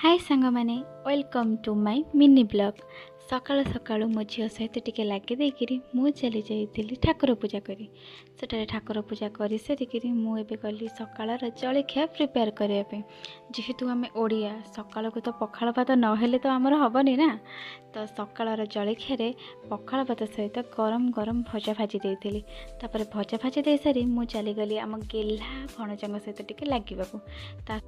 हाय सांग मैंने welcome to my mini blog. सकाळु सकाळु मो झील सहित टिके लगे देकरी मु चली जाइली ठाकुर पूजा करी सेठारे ठाकुर पूजा कर सारिकी मुझे गली सकाळर जलखिया प्रिपेयर करने जेहेतु आम ओडिया सकाळ को तो पखाल भात नहेले तो आमर हेनी ना। तो सकाळर जलखिया पखाल भात सहित गरम गरम भजा भाजी देती भजा भाजी दे सारी मु चलीगली आम गेल्हा भणजा सहित टिके लगे।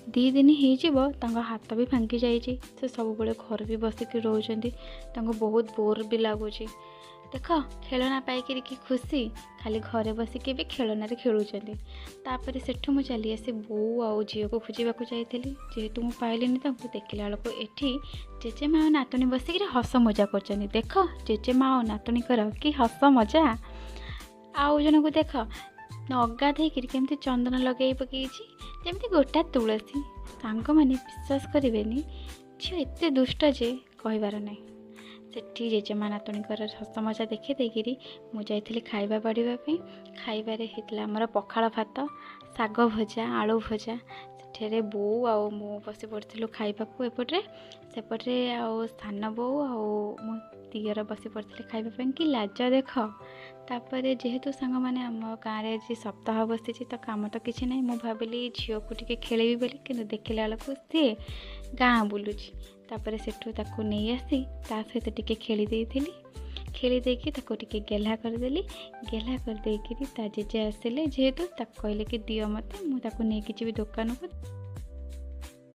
दी दिन हो हाथ भी भांगी जाइए से सब घर भी बसिक रोच बहुत बोर भी लगुच। देख खेलना पाइक कि खुशी खाली घरे बसिक भी खेलना खेलुँच। सेठू मुझे चली आसी बो आउ झील को खोजा जाइली जेहेतु मुझे पाइली देखला बेलू ये जेजेमा और नातुणी बसिक हस मजा कर। देख जेजेमा और नातुणी कर कि हस मजा। आउ जन को देख नगाधे केमती चंदन लगे पकई जमी गोटा तुलसी सांग मैंने विश्वास करेनि झील एत दुष्ट जे कहबार ना। सेठी जेजेमा नातुणीकर हस मजा देखी देकरी मुझे खाइबा पड़ापी खाइबार होता आमर पखाल भात शाग भजा आलू भजा सेठे बो आउ मु बसी पड़ू खाइबा एपटे सेपटे आउ सान बो आउ मो दियर बसी पड़े खाइबा कि लाज देख। तापर जेहेतु सांग मैंने आम गाँव आज सप्ताह बसी तो कम तो किसी ना मुझे भाविली झील को टे खेलेबी बोली कि देखला बेलू सी गाँ बुलूची। तापर सेठू ताकू नहीं आसी ता सहित टिके खेली देकी ताको टिके गेल्हा करदेली। गेल्हा कर जेजे आसिले जेहेतु कहले कि दियो मत मुझे नहीं कि दुकान को